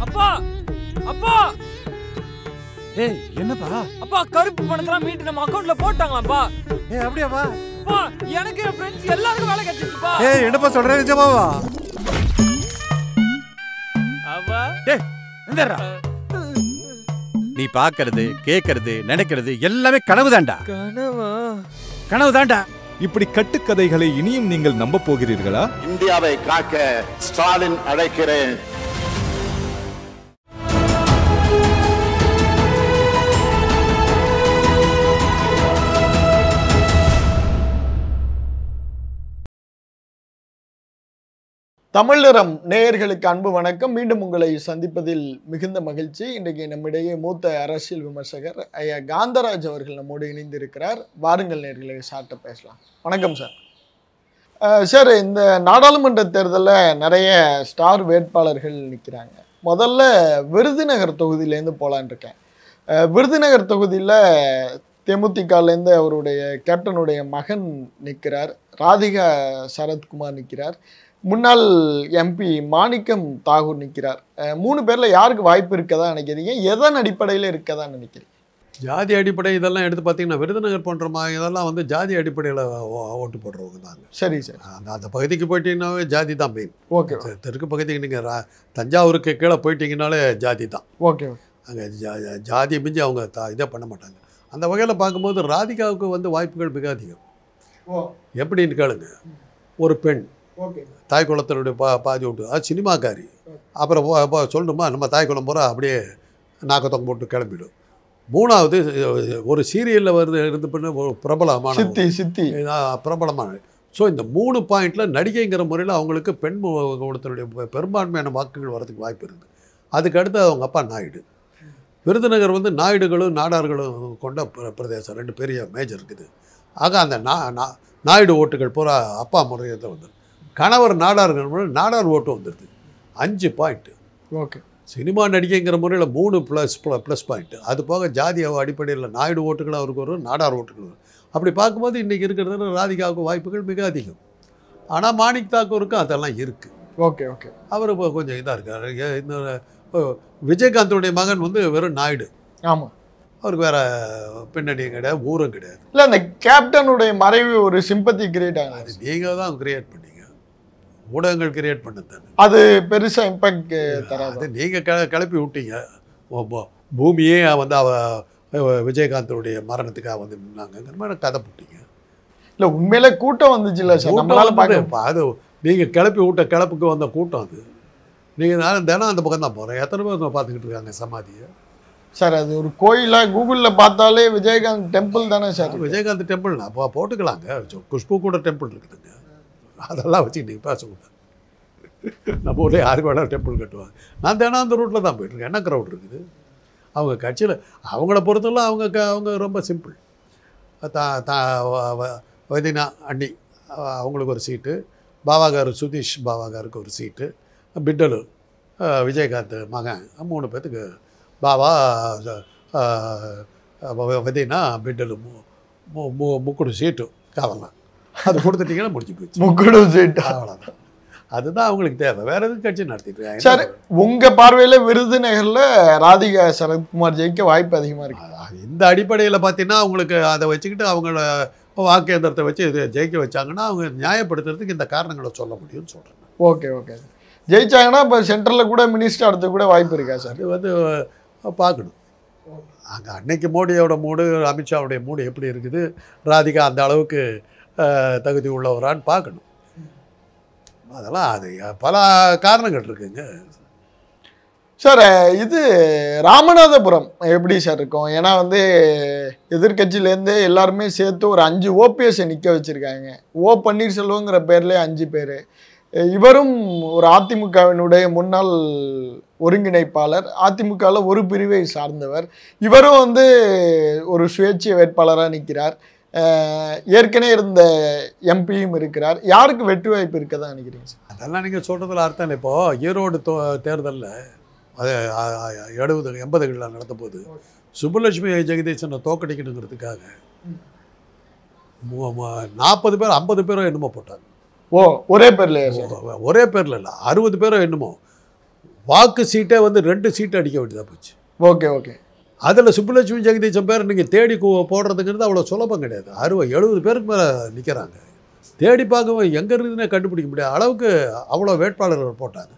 அப்பா அப்பா ஏய் என்னப்பா? அப்பா கருப்பு பணத்தெல்லாம் மீட்டு நம்ம அக்கவுண்ட்ல போட்டாங்களாப்பா. ஏய் அப்படியாப்பா? அப்பா எனக்கு என் ஃப்ரெண்ட்ஸ் எல்லாருக்கும் வேலை கிடைச்சிச்சுப்பா. ஏய் என்னப்பா சொல்ற நிஜமாவா? அப்பா டேய் எந்தடா? நீ பாக்குறது கேக்குறது நினைக்கிறது எல்லாமே கனவுதான்டா. கனவா? கனவுதான்டா. இப்படி கட்டுக்கதைகளை இனியும் நீங்கள் நம்ப போகிறீர்களா? இந்தியாவை காக்க ஸ்டாலின் அழைக்கிறேன். தமிழ் நிறம் நேயர்களுக்கு அன்பு வணக்கம். மீண்டும் உங்களை சந்திப்பதில் மிகுந்த மகிழ்ச்சி. இன்றைக்கு நம்மிடையே மூத்த அரசியல் விமர்சகர் ஐயா காந்தராஜ் அவர்கள் நம்மோடு இணைந்திருக்கிறார். வாருங்கள் நேயர்களை சார்ட்ட பேசலாம். வணக்கம் சார். சார், இந்த நாடாளுமன்ற தேர்தலில் நிறைய ஸ்டார் வேட்பாளர்கள் நிற்கிறாங்க. முதல்ல விருதுநகர் தொகுதியிலேருந்து போகலான் இருக்கேன். விருதுநகர் தொகுதியில் தேமுதிகலேருந்து அவருடைய கேப்டனுடைய மகன் நிற்கிறார். ராதிகா சரத்குமார் நிற்கிறார். முன்னாள் எம்பி மாணிக்கம் தாகூர் நிற்கிறார். 3 பேரில் யாருக்கு வாய்ப்பு இருக்கதா நினைக்கிறீங்க? எதன் அடிப்படையில் இருக்கதா நினைக்கிறீங்க? ஜாதி அடிப்படை இதெல்லாம் எடுத்து பார்த்தீங்கன்னா விருதுநகர் போன்ற இதெல்லாம் வந்து ஜாதி அடிப்படையில் ஓட்டு போடுறவங்க தாங்க. சரி சார். அந்த பகுதிக்கு போயிட்டீங்கன்னாவே ஜாதி தான் மெயின். ஓகே. தெற்கு பகுதிக்கு நீங்கள் தஞ்சாவூருக்கு கீழே போயிட்டீங்கனாலே ஜாதி தான். ஓகே. அங்கே ஜாதி மிஞ்சி அவங்க இதை பண்ண மாட்டாங்க. அந்த வகையில் பார்க்கும்போது ராதிகாவுக்கு வந்து வாய்ப்புகள் மிக அதிகம். எப்படின்னு கேளுங்க. ஒரு பெண் தாய் குளத்தினுடைய பாதி விட்டு அது சினிமாக்காரி. அப்புறம் சொல்லணுமா நம்ம தாய் குளம் பூரா அப்படியே நாக்கத்தொங்க போட்டு கிளம்பிடும். 3வது ஒரு சீரியலில் இருந்து பண்ண ஒரு பிரபலமான சித்தி பிரபலமான. ஸோ இந்த 3 பாயிண்டில் நடிகைங்கிற முறையில் அவங்களுக்கு பெண் குளத்தினுடைய பெரும்பான்மையான வாக்குகள் வரதுக்கு வாய்ப்பு இருக்குது. அதுக்கு அடுத்து அவங்க அப்பா நாயுடு. விருதுநகர் வந்து நாயுடுகளும் நாடார்களும் கொண்ட பிரதேசம். 2 பெரிய மேஜர் இருக்குது. ஆக அந்த நாயுடு ஓட்டுகள் பூரா அப்பா முறையை தான் வந்துடும். கணவர் நாடார்கள் முறை நாடார் ஓட்டு வந்துடுது. 5 பாயிண்ட்டு. ஓகே. சினிமா நடிகைங்கிற முறையில் 3 ப்ளஸ் பாயிண்ட்டு. அது போக ஜாதி அடிப்படையில் நாயுடு ஓட்டுகள் அவருக்கு வரும், நாடார் ஓட்டுகள் வரும். அப்படி பார்க்கும்போது இன்றைக்கி இருக்கிறது ராதிகாவுக்கு வாய்ப்புகள் மிக அதிகம். ஆனால் மாணிக் தாக்கூருக்கும் அதெல்லாம் இருக்குது. ஓகே. ஓகே. அவர் இப்போ கொஞ்சம் இதாக இருக்கார். இந்த விஜயகாந்தோடைய மகன் வந்து வெறும் நாயுடு. ஆமாம். அவருக்கு வேறு பின்னணியும் கிடையாது, ஊரும் கிடையாது. இல்லை, அந்த கேப்டனுடைய மறைவு ஒரு சிம்பத்தி கிரியேட் ஆகுது. அது நீங்கள் தான் கிரியேட் பண்ணீங்க, ஊடகங்கள் கிரியேட் பண்ணது தானே. அது பெருசாக இம்பேக்ட் தராது. அது நீங்கள் கிளப்பி விட்டீங்க. பூமியே வந்து விஜயகாந்தோடைய மரணத்துக்காக வந்து நின்னாங்கிற மாதிரி கதை போட்டீங்க. இல்லை, உண்மையிலே கூட்டம் வந்துச்சு இல்லை சார், நம்மளால பார்க்க. அது நீங்கள் கிளப்பி விட்ட கிளப்புக்கு வந்த கூட்டம் அது. நீங்கள் தினம் அந்த பக்கம் தான் போகிறேன். எத்தனை பேர் பார்த்துக்கிட்டு இருக்காங்க சமாதியை சார்? அது ஒரு கோயிலாக கூகுளில் பார்த்தாலே விஜயகாந்த் டெம்பிள் தானே சார். விஜயகாந்த் டெம்பிள் அப்போ போட்டுக்கலாங்க. குஷ்பு கூட டெம்பிள் இருக்குதுங்க. அதெல்லாம் வச்சு நீங்கள் பேசக்கூடாது. நம்ம ஊரில் யாருக்கு வேணாலும் டெம்பிள் கட்டுவாங்க. நான் தினம் அந்த ரூட்டில் தான் போயிட்டுருக்கேன். என்ன க்ரௌட் இருக்குது அவங்க கட்சியில். அவங்கள பொறுத்தவரை அவங்க ரொம்ப சிம்பிள். வதினா அண்ணி அவங்களுக்கு ஒரு சீட்டு, பாவாகார் சுதீஷ் பாவாகாருக்கு ஒரு சீட்டு, பிட்டலு விஜயகாந்த் மகன் 3 பேர்த்துக்கு பாவா வதினா பிட்டலு 3 சீட்டு காவலாம். அது கொடுத்துட்டீங்கன்னா முடிஞ்சு போச்சு. 3 சீட்டு அவ்வளோதான். அதுதான் அவங்களுக்கு தேவை. வேற எதுவும் கட்சி நடத்திட்டு இருக்காங்க சார். உங்க பார்வையில விருதுநகர்ல ராதிகா சரத்குமார் ஜெயிக்க வாய்ப்பு அதிகமா இருக்கு. இந்த அடிப்படையில் பார்த்தீங்கன்னா அவங்களுக்கு அதை வச்சுக்கிட்டு அவங்கள வாக்கேந்திரத்தை வச்சு இது ஜெயிக்க வச்சாங்கன்னா அவங்க நியாயப்படுத்துறதுக்கு இந்த காரணங்களை சொல்ல முடியும்னு சொல்கிறேன். ஓகே. ஓகே. ஜெயிச்சாங்கன்னா இப்போ சென்ட்ரலில் கூட மினிஸ்டர் அடுத்து கூட வாய்ப்பு இருக்கா சார்? அது வந்து பார்க்கணும். அங்கே அன்னைக்கு மோடியோட மூடு, அமித்ஷாவுடைய மூடு எப்படி இருக்குது, ராதிகா அந்த அளவுக்கு தகுதி உள்ளவரான்னு பார்க்கணும். அதெல்லாம் அது பல காரணங்கள் இருக்குங்க சார். இது ராமநாதபுரம் எப்படி சார் இருக்கும்? ஏன்னா வந்து எதிர்கட்சியிலேருந்து எல்லாருமே சேர்த்து ஒரு 5 OPS நிற்க வச்சுருக்காங்க. பன்னீர்செல்வங்கிற பேர்லேயே 5 பேர். இவரும் ஒரு அதிமுகவினுடைய முன்னாள் ஒருங்கிணைப்பாளர், அதிமுகவில் ஒரு பிரிவை சார்ந்தவர். இவரும் வந்து ஒரு சுயேட்சை வேட்பாளராக நிற்கிறார். ஏற்கனவே இருந்த எம்பியும் இருக்கிறார். யாருக்கு வெற்றி வாய்ப்பு இருக்கதான் நினைக்கிறீங்க சார்? அதெல்லாம் நீங்கள் சொல்கிறதுல அர்த்தம் இல்லை. இப்போது ஈரோடு தேர்தலில் 70-80களில் நடந்த போது சுப்புலட்சுமி ஜெகதீசனை தோக்கடிக்கணுங்கிறதுக்காக 40 பேர் 50 பேரோ என்னமோ போட்டாங்க. ஒரே பேர்ல? ஒரே பேரில் இல்லை, 60 பேரோ என்னமோ வாக்கு சீட்டே வந்து 2 சீட்டு அடிக்க வேண்டியதாக போச்சு. Okay okay. அதில் சுப்புலட்சுமி ஜெகதீசன் பேர் நீங்கள் தேடி போடுறதுங்கிறது அவ்வளோ சுலபம் கிடையாது. 60-70 பேருக்கு மேலே நிற்கிறாங்க. தேடி பார்க்க எங்கே இருக்குதுன்னே கண்டுபிடிக்க முடியாத அளவுக்கு அவ்வளோ வேட்பாளர்கள் போட்டாங்க.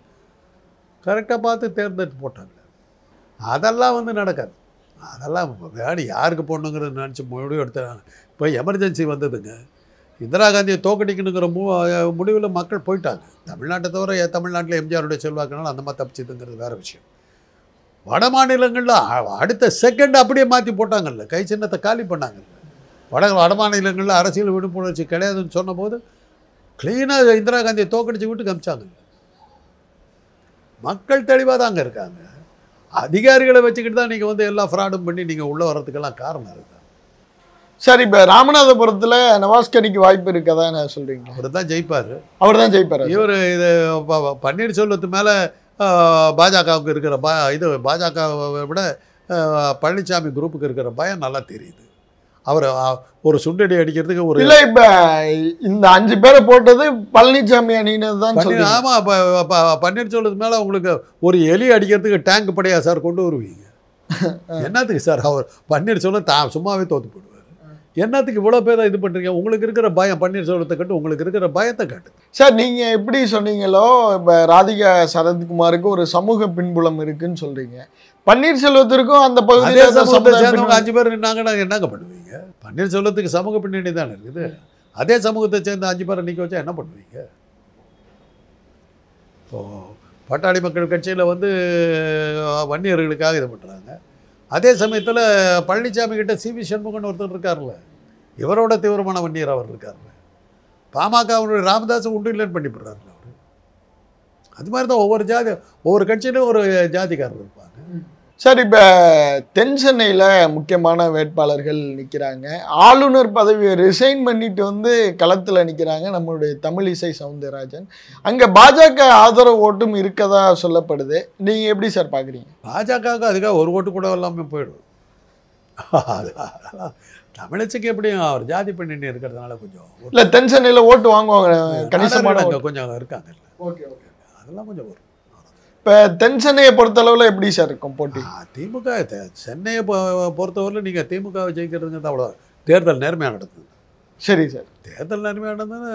கரெக்டாக பார்த்து தேர்ந்தெடுத்து போட்டாங்க. அதெல்லாம் வந்து நடக்காது. அதெல்லாம் வேணும் யாருக்கு போடணுங்கிறது நினச்சி முடிவு எடுத்தாங்க. இப்போ எமர்ஜென்சி வந்ததுங்க. இந்திரா காந்தியை தோக்கடிக்கணுங்கிற முடிவில் மக்கள் போயிட்டாங்க. தமிழ்நாட்டை தவிர தமிழ்நாட்டில் எம்ஜிஆருடைய செல்வாக்குனால அந்த மாதிரி தப்பிச்சுதுங்கிறது வேறு விஷயம். வட மாநிலங்களில் அடுத்த செகண்ட் அப்படியே மாற்றி போட்டாங்கல்ல, கை சின்னத்தை காலி பண்ணாங்கல்ல. வட மாநிலங்களில் அரசியல் விழிப்புணர்ச்சி கிடையாதுன்னு சொன்னபோது க்ளீனாக இந்திரா காந்தியை தோக்கடிச்சு விட்டு காமிச்சாங்க. மக்கள் தெளிவாக தாங்க இருக்காங்க. அதிகாரிகளை வச்சுக்கிட்டு தான் நீங்கள் வந்து எல்லா ஃப்ராடும் பண்ணி நீங்கள் உள்ளே வர்றதுக்கெல்லாம் காரணம் இருக்குது. சார், இப்போ ராமநாதபுரத்தில் நவாஸ்கரிக்கு வாய்ப்பு இருக்கதான் சொல்கிறீங்க? அவர் தான் ஜெயிப்பார். அவர் தான் ஜெயிப்பார். இவர் இது பன்னீர்செல்வத்து மேலே பாஜகவுக்கு இருக்கிற பாஜகவை விட பழனிசாமி குரூப்புக்கு இருக்கிற பயம் நல்லா தெரியுது. அவர் ஒரு சுண்டடி அடிக்கிறதுக்கு ஒரு இல்லை. இப்போ இந்த 5 பேரை போட்டது பழனிசாமி அணியினர் தான். ஆமாம். பன்னீர்செல்வத்து மேலே உங்களுக்கு ஒரு எலி அடிக்கிறதுக்கு டேங்க் படையா சார் கொண்டு வருவீங்க? என்னத்துக்கு சார்? அவர் பன்னீர்செல்வம் சும்மாவே தோற்று போடுவார். என்னத்துக்கு இவ்வளோ பேர் இது பண்ணுறீங்க? உங்களுக்கு இருக்கிற பயம் பன்னீர்செல்வத்தை கட்டு, உங்களுக்கு இருக்கிற பயத்தை காட்டு. சார், நீங்கள் எப்படி சொன்னீங்களோ இப்போ ராதிகா சரத்குமாருக்கு ஒரு சமூக பின்புலம் இருக்குன்னு சொல்கிறீங்க. பன்னீர்செல்வத்திற்கும் அந்த பகுதியில் சேர்ந்தவங்க 5 பேர் நின்னாங்கன்னா என்னங்க பண்ணுவீங்க? பன்னீர்செல்வத்துக்கு சமூக பின்னணி தானே இருக்குது. அதே சமூகத்தை சேர்ந்த 5 பேரை நிற்க வச்சா என்ன பண்ணுவீங்க? இப்போது பாட்டாளி மக்கள் கட்சியில் வந்து வன்னியர்களுக்காக இது பண்ணுறாங்க. அதே சமயத்தில் பழனிசாமி கிட்ட சிவி சண்முகன் ஒருத்தர் இருக்கார்ல, இவரோட தீவிரமான வன்னியர் அவர் இருக்கார்ல. பாமக அவருடைய ராமதாஸை உண்டு இல்லைன்னு பண்ணிவிடுறாருல அவர். அது மாதிரி தான் ஒவ்வொரு கட்சியிலும் ஒரு ஜாதிக்காரர் இருப்பாங்க. சார், இப்போ தென் சென்னையில் முக்கியமான வேட்பாளர்கள் நிற்கிறாங்க. ஆளுநர் பதவியை ரிசைன் பண்ணிட்டு வந்து களத்தில் நிற்கிறாங்க நம்மளுடைய தமிழிசை சவுந்தரராஜன். அங்கே பாஜக ஆதரவு ஓட்டும் இருக்கதா சொல்லப்படுது. நீங்கள் எப்படி சார் பார்க்குறீங்க? பாஜகவுக்கு அதுக்காக ஒரு ஓட்டு கூட எல்லாமே போயிடும். தமிழிசைக்கு எப்படியும் அவர் ஜாதி பின்னணி இருக்கிறதுனால கொஞ்சம் இல்லை, தென் சென்னையில் ஓட்டு வாங்குவாங்க கணிசமான கொஞ்சம் இருக்காங்க. Okay okay. அதெல்லாம் கொஞ்சம் வரும். இப்போ தென் சென்னையை பொறுத்தளவில் எப்படி சார் இருக்கும் போட்டி? திமுக சென்னையை பொறுத்தவரையில் நீங்கள் திமுகவை ஜெயிக்கிறதுங்கிறது அவ்வளோ தேர்தல் நேர்மையாக நடந்தது. சரி சார். தேர்தல் நேர்மையாக நடந்ததுன்னா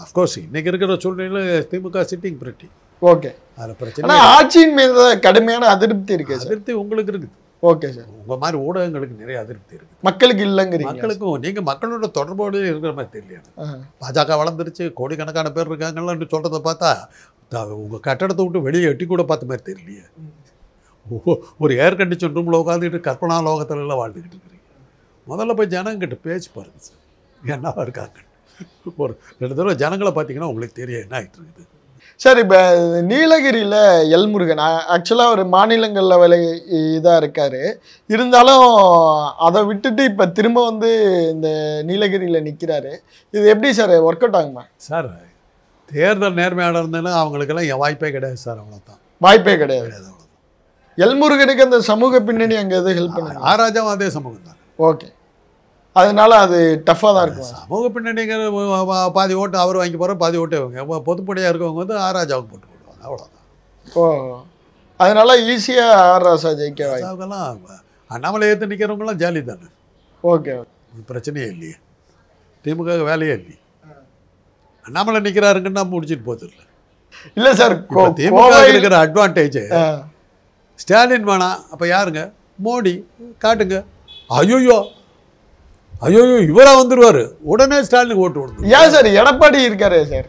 அஃப்கோர்ஸ் இன்றைக்கி இருக்கிற சூழ்நிலையில் திமுக சிட்டிங் பிரிட்டி. ஓகே. அதில் பிரச்சனை. ஆனால் ஆட்சியின் மீது கடுமையான அதிருப்தி இருக்குது. அதிருப்தி உங்களுக்கு இருக்குது. Okay sir. உங்கள் மாதிரி ஊடகங்களுக்கு நிறைய அதிருப்தி இருக்குது. மக்களுக்கு இல்லைங்கிறீங்க? மக்களுக்கும் நீங்கள் மக்களோட தொடர்போடு இருக்கிற மாதிரி தெரியல. பாஜக வளர்ந்துருச்சு, கோடிக்கணக்கான பேர் இருக்காங்கன்னு சொல்கிறத பார்த்தா உங்கள் கட்டடத்தை விட்டு வெளியே எட்டி கூட பார்த்த மாதிரி தெரியலையே. ஒரு ஏர் கண்டிஷன் ரூமில் உட்காந்துக்கிட்டு கற்பனா லோகத்துல எல்லாம் வாழ்ந்துக்கிட்டு இருக்கிறீங்க. முதல்ல போய் ஜனங்கிட்ட பேச்சு பாருங்க சார், என்னவா இருக்காங்க. ஒரு 2 தடவை ஜனங்களை பார்த்தீங்கன்னா உங்களுக்கு தெரியும் என்ன ஆகிட்டு இருக்குது. சார், இப்போ நீலகிரியில் எல்முருகன் ஆக்சுவலாக ஒரு மாநிலங்களில் வேலை இதாக இருக்கார். இருந்தாலும் அதை விட்டுட்டு இப்போ திரும்ப வந்து இந்த நீலகிரியில் நிற்கிறாரு. இது எப்படி சார் ஒர்க் அவுட் ஆகுமா? சார், தேர்தல் நேர்மையாக இருந்ததுன்னா அவங்களுக்கெல்லாம் என் வாய்ப்பே கிடையாது சார். அவ்வளோதான், வாய்ப்பே கிடையாது. எல்முருகனுக்கு அந்த சமூக பின்னணி அங்கே எதுவும் ஹெல்ப் பண்ணுங்க? ஆராஜாவும் அதே சமூகம் தான். ஓகே. அதனால அது டஃப்பாக தான் இருக்கும். சமூக பின்னணிங்கிற பாதி ஓட்டு அவர் வாங்கி போகிற, பாதி ஓட்டு இவங்க பொதுப்படையாக இருக்கவங்க வந்து ஆராஜாவுக்கு போட்டு போடுவாங்க. அவ்வளோதான். ஓ, அதனால ஈஸியாக ஆர் ராசா ஜெயிக்க வாய்ப்புலாம். அண்ணாமலை ஏற்று நிற்கிறவங்களாம் ஜாலி தானே. ஓகே. பிரச்சனையே இல்லையே, திமுக வேலையே இல்லையே. அண்ணாமலை நிற்கிறாருங்கன்னா முடிச்சுட்டு போகுது இல்லை. இல்லை சார், திமுக இருக்கிற அட்வான்டேஜ் ஸ்டாலின் வேணாம், அப்போ யாருங்க? மோடி காட்டுங்க. ஐயோயோ இவராக வந்துடுவார், உடனே ஸ்டாலினுக்கு ஓட்டு விடுங்க. ஏன் சார்? எடப்பாடி இருக்காரு சார்,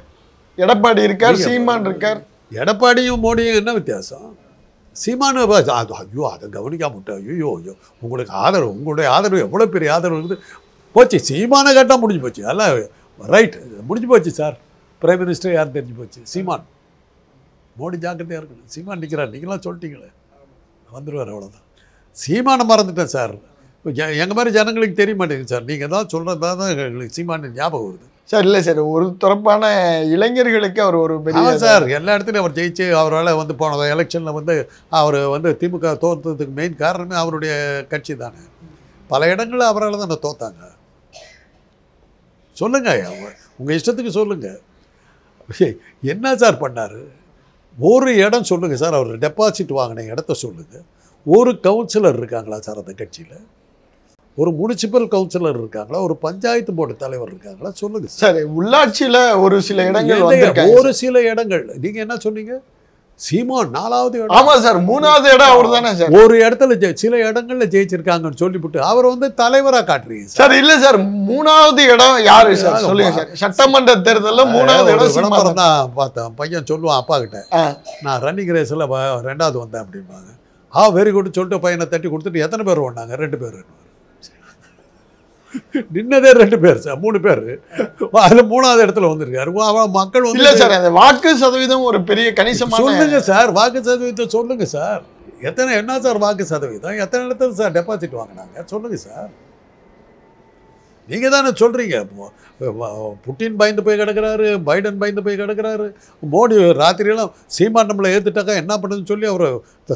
எடப்பாடி இருக்கார், சீமான் இருக்கார். எடப்பாடியும் மோடியும் என்ன வித்தியாசம்? சீமானு ஐயோ அதை கவனிக்காம விட்டேன். ஐயோ உங்களுக்கு ஆதரவு, உங்களுடைய ஆதரவு எவ்வளோ பெரிய ஆதரவு இருக்குது. போச்சு, சீமானை கேட்டால் முடிஞ்சு போச்சு. எல்லாம் ரைட், முடிஞ்சு போச்சு சார். பிரைம் மினிஸ்டர் யார் தெரிஞ்சு போச்சு? சீமான். மோடி ஜாக்கிரதையாக இருக்கணும். சீமான் நிற்கிறார், நீங்களாம் சொல்லிட்டீங்களே, வந்துடுவார், அவ்வளோதான். சீமானை மறந்துட்டேன் சார். எங்கள் மாதிரி ஜனங்களுக்கு தெரிய மாட்டேங்குது சார். நீங்கள் தான் சொல்கிறதா தான் எங்களுக்கு சீமான் ஞாபகம் வருது சார். இல்லை சார், ஒரு தரப்பான இளைஞர்களுக்கு அவர் ஒரு பெரிய சார். எல்லா இடத்துலையும் அவர் ஜெயிச்சு அவரால் வந்து போன எலெக்ஷனில் வந்து அவர் வந்து திமுக தோற்றதுக்கு மெயின் காரணமே அவருடைய கட்சி தானே. பல இடங்களில் அவரால் தான் தோத்தாங்க. சொல்லுங்கள், உங்கள் இஷ்டத்துக்கு சொல்லுங்கள். என்ன சார் பண்ணார்? ஒரு இடம் சொல்லுங்கள் சார், அவர் டெபாசிட் வாங்கின இடத்த சொல்லுங்கள். ஒரு கவுன்சிலர் இருக்காங்களா சார் அந்த கட்சியில்? ஒரு முனிசிபல் கவுன்சிலர் இருக்காங்களா? ஒரு பஞ்சாயத்து போர்டு தலைவர் இருக்காங்களா? சொல்லுங்கள் சார். சரி, உள்ளாட்சியில் ஒரு சில இடங்கள் ஒரு சில இடங்கள் நீங்கள் என்ன சொன்னீங்க? சீமான் 4வது இடம். ஆமா சார், 3வது இடம் அவர் தானே சார். ஒரு இடத்துல சில இடங்கள்ல ஜெயிச்சிருக்காங்கன்னு சொல்லிவிட்டு அவரை வந்து தலைவரா காட்டுறீங்க சார். இல்ல சார், 3வது இடம் யாரு சார் சொல்லுங்க சார். சட்டமன்ற தேர்தலில் 3வது இடம் விளம்பரம் தான் பார்த்தேன். பையன் சொல்லுவான் அப்பா கிட்ட, நான் ரன்னிங் ரேஸில் 2வது வந்தேன் அப்படிம்பாங்க. வெரி குட் சொல்லிட்டு பையனை தட்டி கொடுத்துட்டு எத்தனை பேர் ஓடினாங்க? 2 பேர். நின்னதே 2 பேர் சார், 3 பேர். அதுல 3வது இடத்துல வந்திருக்காரு. மக்கள் வந்து இல்ல சார், அந்த வாக்கு சதவீதம் ஒரு பெரிய கணிசமான. சொல்லுங்க சார், வாக்கு சதவீதம் சொல்லுங்க சார். என்ன சார் வாக்கு சதவீதம்? எத்தனை இடத்துல சார் டெபாசிட் வாங்கினாங்க? சொல்லுங்க சார். நீங்கள் தானே சொல்கிறீங்க. புட்டின் பயந்து போய் கிடக்கிறாரு, பைடன் பயந்து போய் கிடக்கிறாரு, மோடி ராத்திரியெல்லாம் சீமான் நம்மளை ஏற்றுட்டாக்கா என்ன பண்ணுதுன்னு சொல்லி அவர்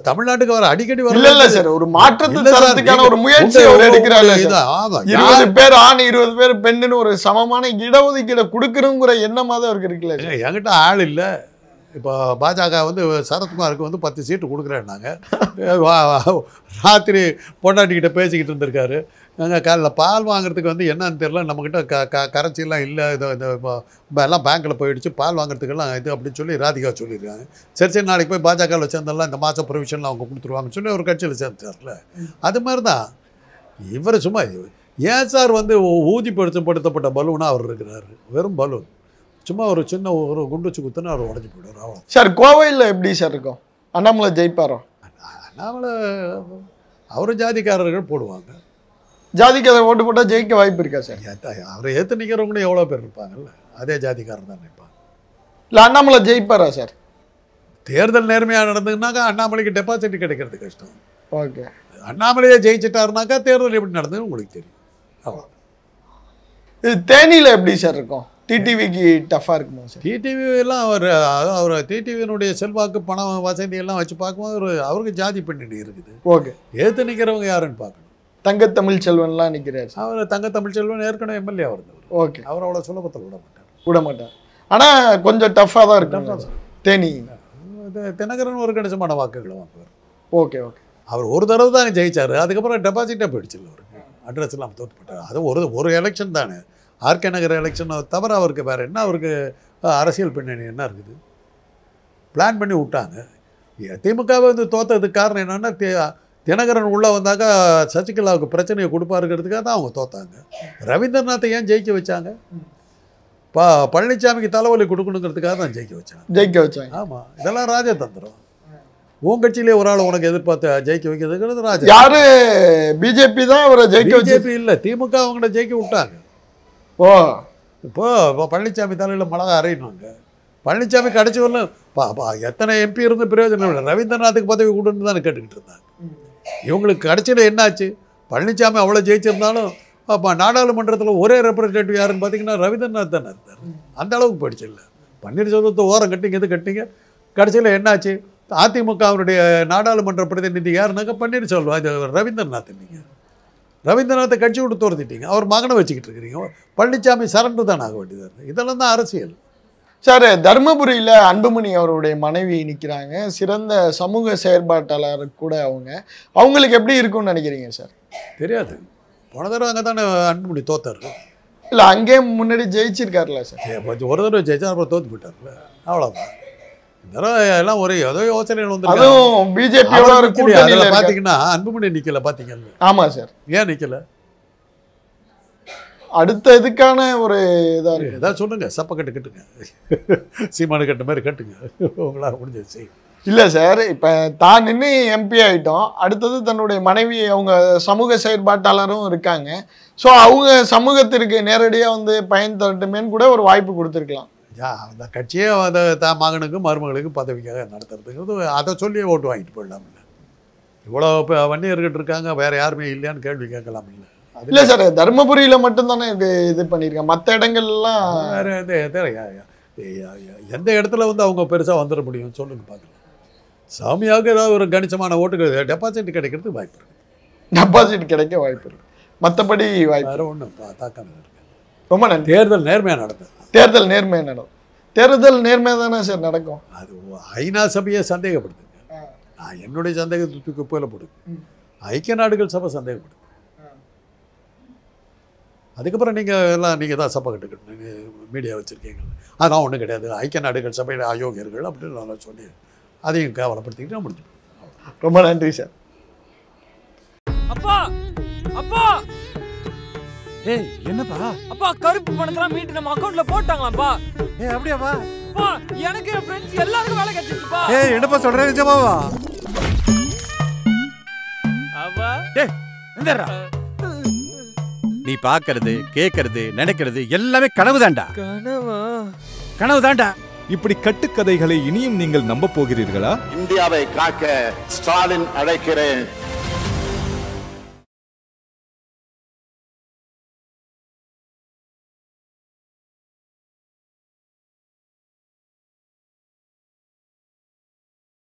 தமிழ்நாட்டுக்கு வர அடிக்கடி வர. இல்ல சார், ஒரு மாற்றத்துக்கான ஒரு முயற்சி அவர் எடுக்கிறாரு. 20 பேர் ஆண் 20 பேர் பெண்ணுன்னு ஒரு சமமான இடஒதுக்கீடு கொடுக்கணுங்கிற எண்ணமாக அவருக்கு இருக்குல்ல. என்கிட்ட ஆள் இல்லை. இப்போ பாஜக வந்து சரத்குமாருக்கு வந்து 10 சீட்டு கொடுக்குறேன்னாங்க. ராத்திரி பொண்டாட்டிக்கிட்ட பேசிக்கிட்டு இருந்திருக்காரு. நாங்கள் காலைல பால் வாங்குறதுக்கு வந்து என்னன்னு தெரியல, நம்மக்கிட்ட கரைச்சிலாம் இல்லை, எல்லாம் பேங்க்கில் போயிடுச்சு, பால் வாங்குறதுக்கெல்லாம் இது அப்படின்னு சொல்லி ராதிகா சொல்லியிருக்காங்க. சரி நாளைக்கு போய் பாஜகவில் சேர்ந்தெல்லாம் இந்த மாதம் ப்ரொவிஷனில் அவங்க கொடுத்துருவாங்கன்னு சொல்லி ஒரு கட்சியில் சேர்ந்தார்ல. அது மாதிரி தான் இவர். சும்மா ஏன் சார் வந்து ஊதிப்படுத்தப்பட்ட பலூனாக அவர் இருக்கிறார்? வெறும் பலூன். சும்மா ஒரு சின்ன ஒரு குண்டு வச்சு குத்துனா அவர் உடஞ்சி போயிடுவார். சார், கோவையில் எப்படி சார் இருக்கும்? அண்ணாமலை ஜெயிப்பாரோ? அண்ணாமலை அவர் ஜாதிக்காரர்கள் போடுவாங்க. ஜாதிக்காரர் ஓட்டு போட்டால் ஜெயிக்க வாய்ப்பு இருக்கா சார்? அவரை ஏற்று நிற்கிறவங்களும் எவ்வளோ பேர் இருப்பாங்கல்ல, அதே ஜாதிக்காரர் தான் நிற்பாங்க. இல்லை, அண்ணாமலை ஜெயிப்பாரா சார்? தேர்தல் நேர்மையாக நடந்ததுனாக்கா அண்ணாமலைக்கு டெபாசிட் கிடைக்கிறது கஷ்டம். ஓகே. அண்ணாமலையே ஜெயிச்சிட்டாருனாக்கா தேர்தல் எப்படி நடந்ததுன்னு உங்களுக்கு தெரியும். அவ்வளோ. இது தேனியில் எப்படி சார் இருக்கும்? டிடிவிக்கு டஃப்பாக இருக்குமா சார்? டிடிவி எல்லாம் அவர் டிடிவியினுடைய செல்வாக்கு பணம் வசதி எல்லாம் வச்சு பார்க்கும்போது அவருக்கு ஜாதி பின்னணி இருக்குது. ஓகே. ஏற்று நிற்கிறவங்க யாருன்னு பார்க்கணும். தங்கத்தமிழ் செல்வன்லாம் நிற்கிறார். அவர் தங்கத்தமிழ் செல்வன் ஏற்கனவே எம்எல்ஏ இருந்தவர். ஓகே. அவர் அவ்வளோ சுலபத்தில் விட மாட்டார். ஆனால் கொஞ்சம் டஃப்பாக தான் இருக்கு தேனி. தினகரன் ஒரு கணிசமான வாக்குகளை வாங்குவார். ஓகே. அவர் ஒரு தடவை தான் ஜெயிச்சார். அதுக்கப்புறம் டெபாசிட்டாக போயிடுச்சு அவருக்கு. அட்ரஸ் எல்லாம் தோற்று போட்டார். அது ஒரு எலெக்ஷன் தானே, ஆர்கே நகர் எலெக்ஷனை தவிர அவருக்கு வேறு என்ன அவருக்கு அரசியல் பின்னணி என்ன இருக்குது? பிளான் பண்ணி விட்டாங்க. திமுகவை வந்து தோற்றதுக்கு காரணம் என்னென்னா, தினகரன் உள்ளே வந்தாக்கா சசிகலாவுக்கு பிரச்சனையை கொடுப்பாருங்கிறதுக்காக தான் அவங்க தோத்தாங்க. ரவீந்திரநாத்தை ஏன் ஜெயிக்க வச்சாங்க? பழனிசாமிக்கு தலைவலி கொடுக்கணுங்கிறதுக்காக தான் ஜெயிக்க வச்சாங்க. ஆமாம், இதெல்லாம் ராஜதந்திரம். உன் கட்சியிலே ஒரு ஆள் உனக்கு எதிர்பார்த்து ஜெயிக்க வைக்கிறதுங்கிறது ராஜா. யாரு? பிஜேபி தான் அவரை ஜெயிக்க வச்சு. பிஜேபி இல்லை, திமுக அவங்கள ஜெயிக்க விட்டாங்க. இப்போ பழனிசாமி தலையில் மிளகா அரையினாங்க. பழனிசாமி கடைசி வரல எத்தனை எம்பி இருந்து பிரயோஜனம் இல்லை. ரவீந்திரநாத்துக்கு பதவி கொடுன்னு தானே கேட்டுக்கிட்டு இருந்தாங்க. இவங்களுக்கு கடைசியில் என்னாச்சு? பழனிசாமி அவ்வளோ ஜெயிச்சிருந்தாலும் நாடாளுமன்றத்தில் ஒரே ரெப்ரஸன்டேட்டிவ் யாருன்னு பார்த்தீங்கன்னா ரவீந்திரநாத் தானே இருந்தார். அந்த அளவுக்கு போயிடுச்சு. இல்லை, பன்னீர்செல்வத்தை ஓரம் கட்டிங்க எது கட்டிங்க. கடைசியில் என்னாச்சு? அதிமுக அவருடைய நாடாளுமன்ற பிரதிநிதி யாருனாக்கா பன்னீர்செல்வம், அது ரவீந்திரநாத். நீங்கள் ரவீந்திரநாத்தை கட்சி விட்டு தோர்த்திட்டீங்க. அவர் மகனை வச்சுக்கிட்டு இருக்கிறீங்க. பழனிசாமி சரண்டு தான் ஆக வேண்டியதாக இருக்குது. இதெல்லாம் தான் அரசியல். சார், தர்மபுரியில் அன்புமணி அவருடைய மனைவி நிற்கிறாங்க, சிறந்த சமூக செயற்பாட்டாளர் கூட. அவங்களுக்கு எப்படி இருக்கும்னு நினைக்கிறீங்க சார்? தெரியாது. போன தடவை அங்கே தானே அன்புமணி தோத்தார். இல்லை, அங்கேயே முன்னாடி ஜெயிச்சிருக்காருல்ல சார்? ஒரு தடவை ஜெயிச்சா அப்புறம் தோற்று போயிட்டார்ல, அவ்வளோதான். இந்த தடவை எல்லாம் ஒரே ஏதோ யோசனைகள் வந்து. அதுவும் பிஜேபியோட அதில் பார்த்தீங்கன்னா அன்புமணி நிற்கல. பார்த்தீங்கல்ல? ஆமாம் சார். ஏன் நிற்கல? அடுத்த இதுக்கான ஒரு இதாக இருக்குது. ஏதாவது சொல்லுங்க, சப்ப கட்டுங்க, சீமானு கட்டு மாதிரி கட்டுங்க, உங்களால் முடிஞ்சிச்சு. இல்லை சார், இப்போ தான் நின்று எம்பி ஆகிட்டோம். அடுத்தது தன்னுடைய மனைவி அவங்க சமூக செயற்பாட்டாளரும் இருக்காங்க. ஸோ அவங்க சமூகத்திற்கு நேரடியாக வந்து பயன் தரட்டுமேன்னு கூட ஒரு வாய்ப்பு கொடுத்துருக்கலாம். அந்த கட்சியே அதை தான் மகனுக்கு மருமகளுக்கு பதவிக்காக நடத்துறதுங்கிறது அதை சொல்லி ஓட்டு வாங்கிட்டு போயிடலாம். இல்லை, இவ்வளோ வன்னியர்கிட்ட இருக்காங்க, வேறு யாருமே இல்லையான்னு கேள்வி கேட்கலாம். இல்லை இல்லை சார், தர்மபுரியில் மட்டும்தானே இது பண்ணியிருக்கேன். மற்ற இடங்கள்லாம் வேறு எந்த இடத்துல வந்து அவங்க பெருசாக வந்துட முடியும் சொல்லுங்க பார்க்கலாம். சாமியாக ஏதாவது ஒரு கணிசமான ஓட்டுகள் டெபாசிட் கிடைக்கிறதுக்கு வாய்ப்பு இருக்குது. டெபாசிட் கிடைக்க வாய்ப்பு இருக்குது. மற்றபடி வாய்ப்பு வேறு ஒன்றும் தாக்கம் இருக்கு. ரொம்ப நன்றி. தேர்தல் நேர்மையாக நடந்தது. தேர்தல் நேர்மையாக நடக்கும். தேர்தல் நேர்மையாக தானே சார் நடக்கும்? அது ஐநா சபையை சந்தேகப்படுத்துங்க. நான் என்னுடைய சந்தேகத்துக்கு போயில போடுங்க. ஐக்கிய நாடுகள் சபை சந்தேகப்படுது. அதுக்கப்புறம் நீங்கள் தான் சபை கட்டுக்கணும், மீடியா வச்சுருக்கீங்க. அதெல்லாம் ஒன்றும் கிடையாது, ஐக்கிய நாடுகள் சபையில் அயோக்கியர்கள் அப்படின்னு நான் சொல்லி அதையும் கவலைப்படுத்திக்கிட்டு நான் முடிச்சு. ரொம்ப நன்றி சார். அப்பா அப்பா ஏய் என்னப்பா? அப்பா கருப்பு பணத்தெல்லாம் மீட்டு நம்ம அக்கவுண்ட்ல போட்டாங்களாப்பா. ஏய் அப்படியாப்பா? அப்பா எனக்கு என் ஃப்ரெண்ட்ஸ் எல்லாருக்கும் வேலை கிடைச்சிச்சுப்பா. ஏய் என்னப்பா சொல்ற நிஜமாவா? அப்பா டேய் எந்தடா? நீ பாக்குறது கேக்குறது நினைக்கிறது எல்லாமே கனவுதான்டா. கனவா? கனவுதான்டா. இப்படி கட்டுக்கதைகளை இனியும் நீங்கள் நம்ப போகிறீர்களா? இந்தியாவை காக்க ஸ்டாலின் அழைக்கிறேன்.